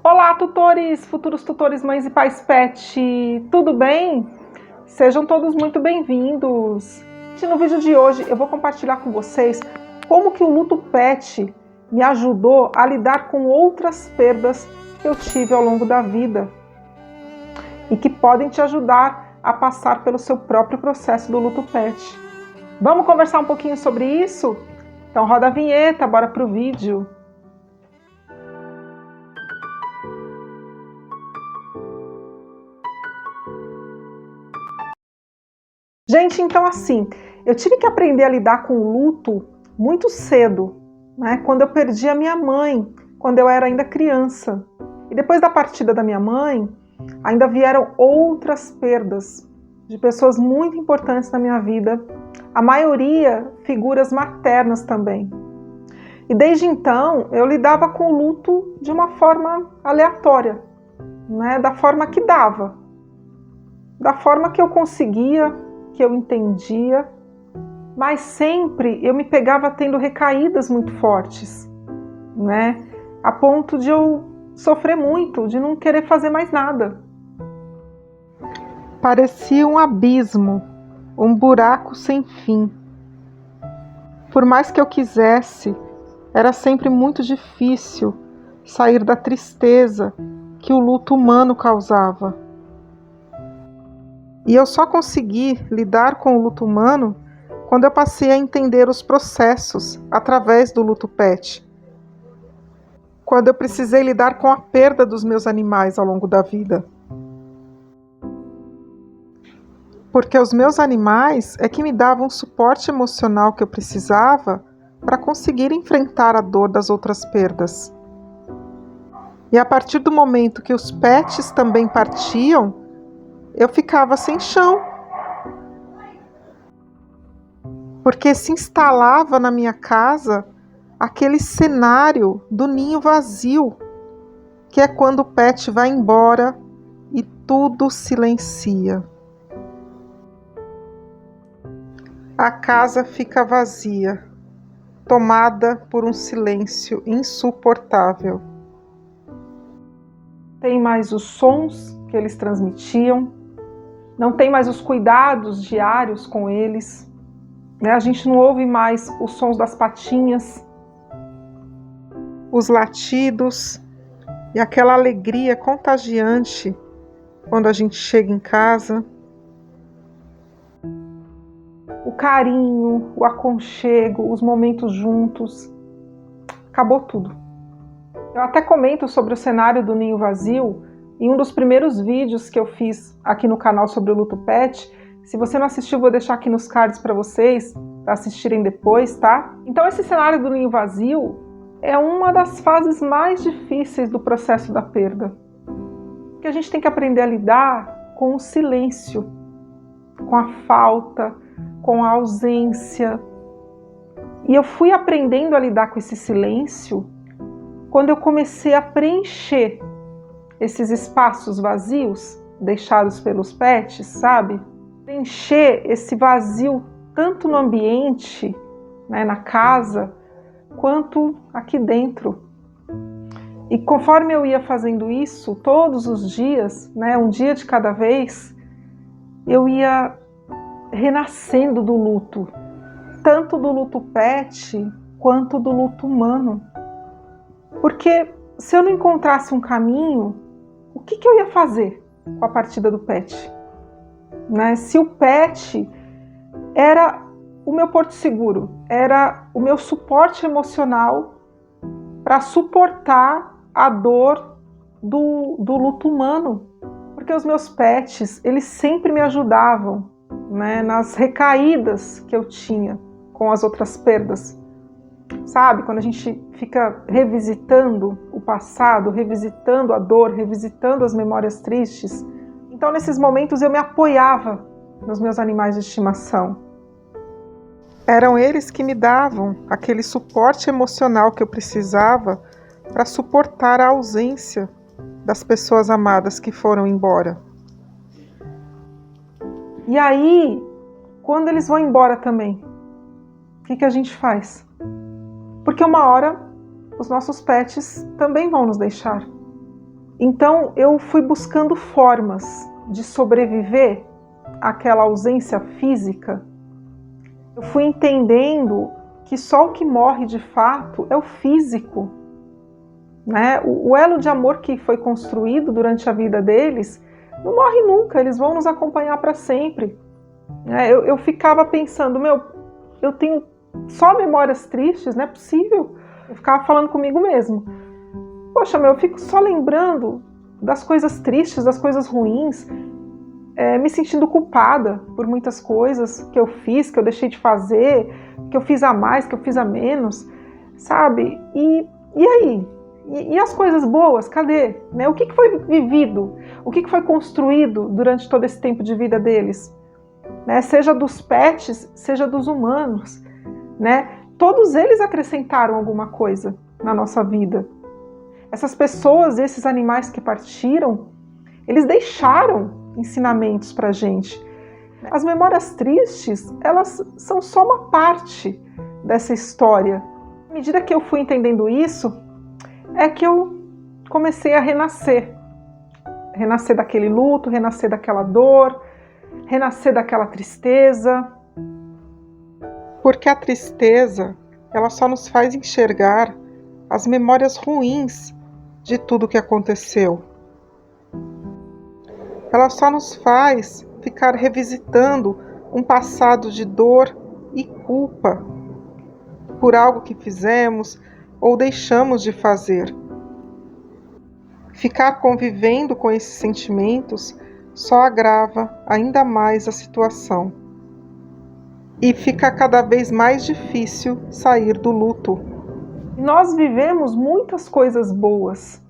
Olá, tutores, futuros tutores, mães e pais pet, tudo bem? Sejam todos muito bem-vindos. No vídeo de hoje eu vou compartilhar com vocês como que o luto pet me ajudou a lidar com outras perdas que eu tive ao longo da vida e que podem te ajudar a passar pelo seu próprio processo do luto pet. Vamos conversar um pouquinho sobre isso? Então roda a vinheta, bora pro vídeo. Gente, então assim, eu tive que aprender a lidar com o luto muito cedo, né? Quando eu perdi a minha mãe, quando eu era ainda criança. E depois da partida da minha mãe, ainda vieram outras perdas de pessoas muito importantes na minha vida, a maioria figuras maternas também. E desde então, eu lidava com o luto de uma forma aleatória, né? Da forma que dava, da forma que eu conseguia, que eu entendia, mas sempre eu me pegava tendo recaídas muito fortes, né? A ponto de eu sofrer muito, de não querer fazer mais nada. Parecia um abismo, um buraco sem fim. Por mais que eu quisesse, era sempre muito difícil sair da tristeza que o luto humano causava. E eu só consegui lidar com o luto humano quando eu passei a entender os processos através do luto pet. Quando eu precisei lidar com a perda dos meus animais ao longo da vida. Porque os meus animais é que me davam o suporte emocional que eu precisava para conseguir enfrentar a dor das outras perdas. E a partir do momento que os pets também partiam, eu ficava sem chão, porque se instalava na minha casa aquele cenário do ninho vazio, que é quando o pet vai embora e tudo silencia. A casa fica vazia, tomada por um silêncio insuportável. Tem mais os sons que eles transmitiam, não tem mais os cuidados diários com eles, né? A gente não ouve mais os sons das patinhas, os latidos e aquela alegria contagiante quando a gente chega em casa. O carinho, o aconchego, os momentos juntos, acabou tudo. Eu até comento sobre o cenário do ninho vazio em um dos primeiros vídeos que eu fiz aqui no canal sobre o luto pet. Se você não assistiu, vou deixar aqui nos cards para vocês, para assistirem depois, tá? Então esse cenário do ninho vazio é uma das fases mais difíceis do processo da perda. Porque a gente tem que aprender a lidar com o silêncio, com a falta, com a ausência. E eu fui aprendendo a lidar com esse silêncio quando eu comecei a preencher esses espaços vazios deixados pelos pets, sabe? Preencher esse vazio tanto no ambiente, né, na casa, quanto aqui dentro. E conforme eu ia fazendo isso, todos os dias, né, um dia de cada vez, eu ia renascendo do luto, tanto do luto pet quanto do luto humano. Porque se eu não encontrasse um caminho, o que eu ia fazer com a partida do pet? Né? Se o pet era o meu porto seguro, era o meu suporte emocional para suportar a dor do luto humano. Porque os meus pets, eles sempre me ajudavam, né, nas recaídas que eu tinha com as outras perdas. Sabe, quando a gente fica revisitando o passado, revisitando a dor, revisitando as memórias tristes. Então, nesses momentos, eu me apoiava nos meus animais de estimação. Eram eles que me davam aquele suporte emocional que eu precisava para suportar a ausência das pessoas amadas que foram embora. E aí, quando eles vão embora também, o que a gente faz? Porque uma hora os nossos pets também vão nos deixar. Então eu fui buscando formas de sobreviver àquela ausência física. Eu fui entendendo que só o que morre de fato é o físico, né? O elo de amor que foi construído durante a vida deles não morre nunca, eles vão nos acompanhar para sempre. Eu ficava pensando, eu tenho só memórias tristes, não é possível. Eu ficava falando comigo mesmo. Poxa, eu fico só lembrando das coisas tristes, das coisas ruins, me sentindo culpada por muitas coisas que eu fiz, que eu deixei de fazer, que eu fiz a mais, que eu fiz a menos, sabe? E aí? E as coisas boas, cadê? Né? O que foi vivido? O que foi construído durante todo esse tempo de vida deles? Né? Seja dos pets, seja dos humanos. Né? Todos eles acrescentaram alguma coisa na nossa vida. Essas pessoas, esses animais que partiram, eles deixaram ensinamentos para a gente. As memórias tristes, elas são só uma parte dessa história. À medida que eu fui entendendo isso, é que eu comecei a renascer. Renascer daquele luto, renascer daquela dor, renascer daquela tristeza. Porque a tristeza, ela só nos faz enxergar as memórias ruins de tudo que aconteceu. Ela só nos faz ficar revisitando um passado de dor e culpa por algo que fizemos ou deixamos de fazer. Ficar convivendo com esses sentimentos só agrava ainda mais a situação. E fica cada vez mais difícil sair do luto. Nós vivemos muitas coisas boas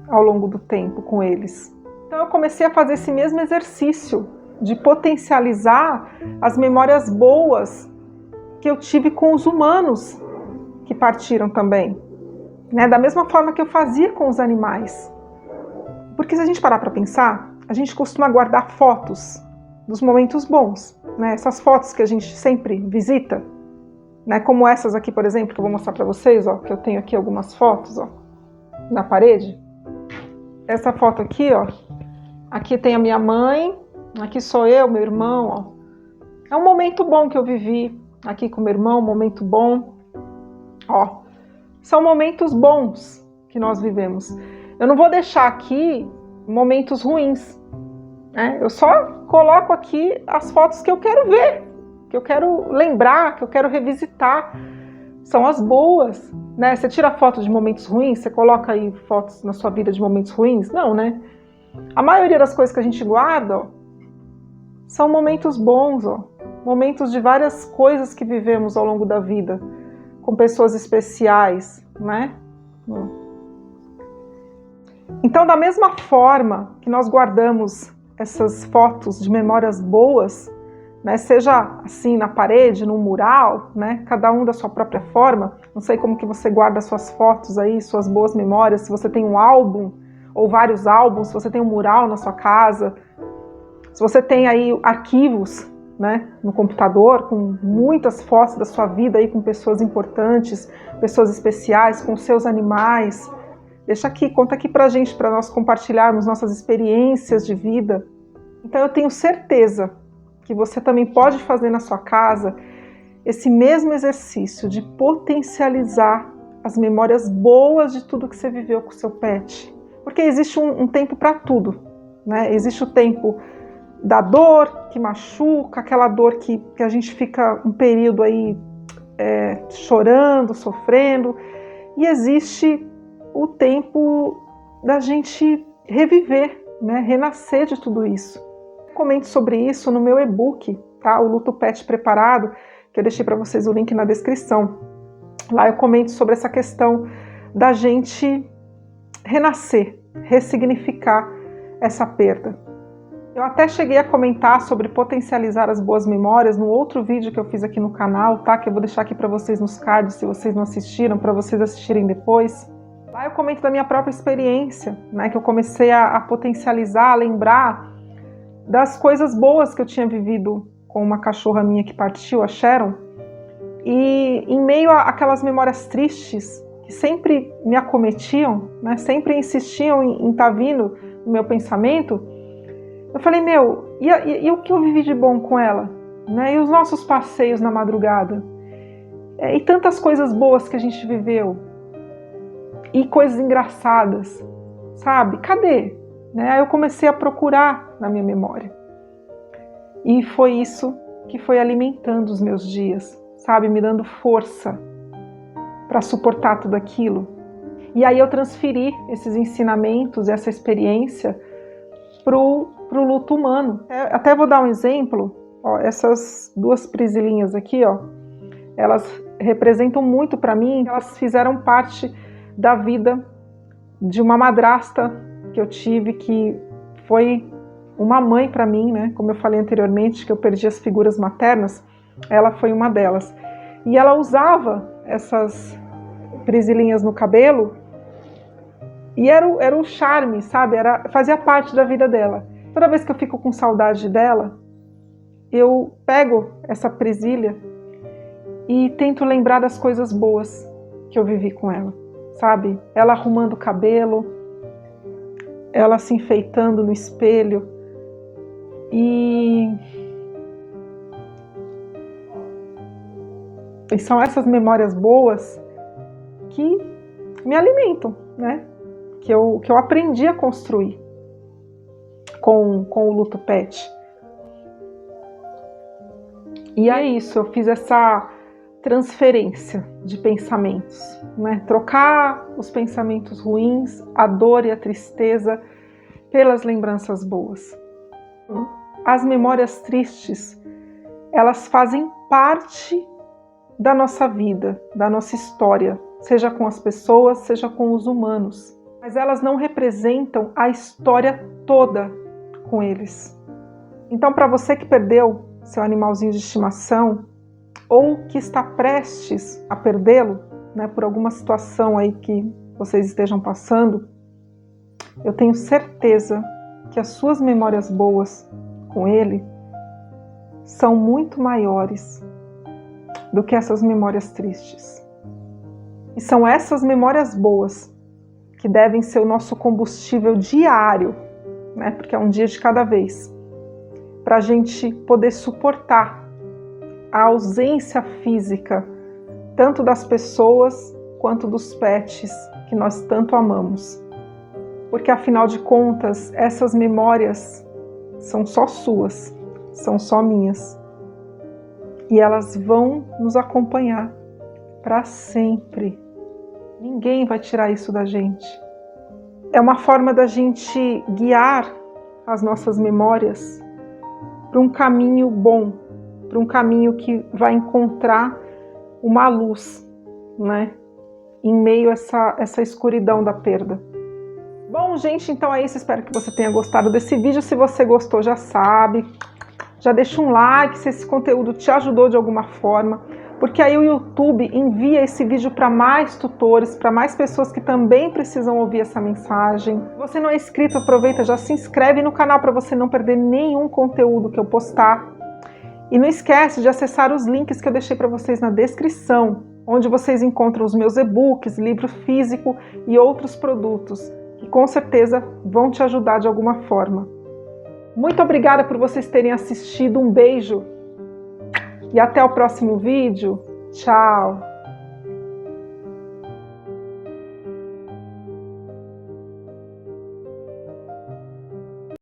ao longo do tempo com eles. Então eu comecei a fazer esse mesmo exercício de potencializar as memórias boas que eu tive com os humanos que partiram também, né? Da mesma forma que eu fazia com os animais. Porque se a gente parar para pensar, a gente costuma guardar fotos dos momentos bons, né? Essas fotos que a gente sempre visita, né? Como essas aqui, por exemplo, que eu vou mostrar para vocês, ó, que eu tenho aqui algumas fotos, ó, na parede. Essa foto aqui, ó, aqui tem a minha mãe, aqui sou eu, meu irmão, ó. É um momento bom que eu vivi aqui com meu irmão, um momento bom. Ó, são momentos bons que nós vivemos. Eu não vou deixar aqui momentos ruins, né? Eu só coloco aqui as fotos que eu quero ver, que eu quero lembrar, que eu quero revisitar. São as boas, né? Você tira foto de momentos ruins, você coloca aí fotos na sua vida de momentos ruins? Não, né? A maioria das coisas que a gente guarda, ó, são momentos bons, ó, momentos de várias coisas que vivemos ao longo da vida, com pessoas especiais, né? Então, da mesma forma que nós guardamos essas fotos de memórias boas, né, seja assim na parede, no mural, né, cada um da sua própria forma. Não sei como que você guarda suas fotos aí, suas boas memórias, se você tem um álbum ou vários álbuns, se você tem um mural na sua casa, se você tem aí arquivos, né, no computador com muitas fotos da sua vida aí com pessoas importantes, pessoas especiais, com seus animais. Deixa aqui, conta aqui pra gente, para nós compartilharmos nossas experiências de vida. Então eu tenho certeza que você também pode fazer na sua casa esse mesmo exercício de potencializar as memórias boas de tudo que você viveu com o seu pet. Porque existe um tempo para tudo, né? Existe o tempo da dor que machuca, aquela dor que a gente fica um período aí chorando, sofrendo, e existe o tempo da gente reviver, né? Renascer de tudo isso. Eu comento sobre isso no meu e-book, tá? O Luto Pet Preparado, que eu deixei para vocês o link na descrição. Lá eu comento sobre essa questão da gente renascer, ressignificar essa perda. Eu até cheguei a comentar sobre potencializar as boas memórias no outro vídeo que eu fiz aqui no canal, tá? Que eu vou deixar aqui para vocês nos cards, se vocês não assistiram, para vocês assistirem depois. Lá eu comento da minha própria experiência, né? Que eu comecei a potencializar, a lembrar das coisas boas que eu tinha vivido com uma cachorra minha que partiu, a Sharon. E em meio àquelas memórias tristes que sempre me acometiam, né, sempre insistiam em estar vindo no meu pensamento, eu falei, e o que eu vivi de bom com ela? Né? E os nossos passeios na madrugada? E tantas coisas boas que a gente viveu? E coisas engraçadas, sabe? Cadê? Né? Aí eu comecei a procurar na minha memória. E foi isso que foi alimentando os meus dias, sabe? Me dando força para suportar tudo aquilo. E aí eu transferi esses ensinamentos, essa experiência pro luto humano. Até vou dar um exemplo. Ó, essas duas prisilinhas aqui, ó, elas representam muito para mim. Elas fizeram parte da vida de uma madrasta que eu tive, que foi uma mãe para mim, né? Como eu falei anteriormente, que eu perdi as figuras maternas, ela foi uma delas. E ela usava essas prisilinhas no cabelo e era o charme, sabe? Fazia parte da vida dela. Toda vez que eu fico com saudade dela, eu pego essa presilha e tento lembrar das coisas boas que eu vivi com ela, sabe? Ela arrumando o cabelo, ela se enfeitando no espelho, e são essas memórias boas que me alimentam, né? Que eu aprendi a construir com o luto pet. E é isso, eu fiz essa transferência de pensamentos, né? Trocar os pensamentos ruins, a dor e a tristeza pelas lembranças boas. As memórias tristes, elas fazem parte da nossa vida, da nossa história, seja com as pessoas, seja com os humanos. Mas elas não representam a história toda com eles. Então, para você que perdeu seu animalzinho de estimação, ou que está prestes a perdê-lo, né, por alguma situação aí que vocês estejam passando, eu tenho certeza que as suas memórias boas com ele são muito maiores do que essas memórias tristes. E são essas memórias boas que devem ser o nosso combustível diário, né, porque é um dia de cada vez, para a gente poder suportar a ausência física, tanto das pessoas quanto dos pets que nós tanto amamos. Porque, afinal de contas, essas memórias são só suas, são só minhas. E elas vão nos acompanhar para sempre. Ninguém vai tirar isso da gente. É uma forma da gente guiar as nossas memórias para um caminho bom, para um caminho que vai encontrar uma luz, né, em meio a essa escuridão da perda. Bom, gente, então é isso. Espero que você tenha gostado desse vídeo. Se você gostou, já sabe, já deixa um like se esse conteúdo te ajudou de alguma forma, porque aí o YouTube envia esse vídeo para mais tutores, para mais pessoas que também precisam ouvir essa mensagem. Se você não é inscrito, aproveita, já se inscreve no canal para você não perder nenhum conteúdo que eu postar. E não esquece de acessar os links que eu deixei para vocês na descrição, onde vocês encontram os meus e-books, livro físico e outros produtos, que com certeza vão te ajudar de alguma forma. Muito obrigada por vocês terem assistido, um beijo e até o próximo vídeo. Tchau!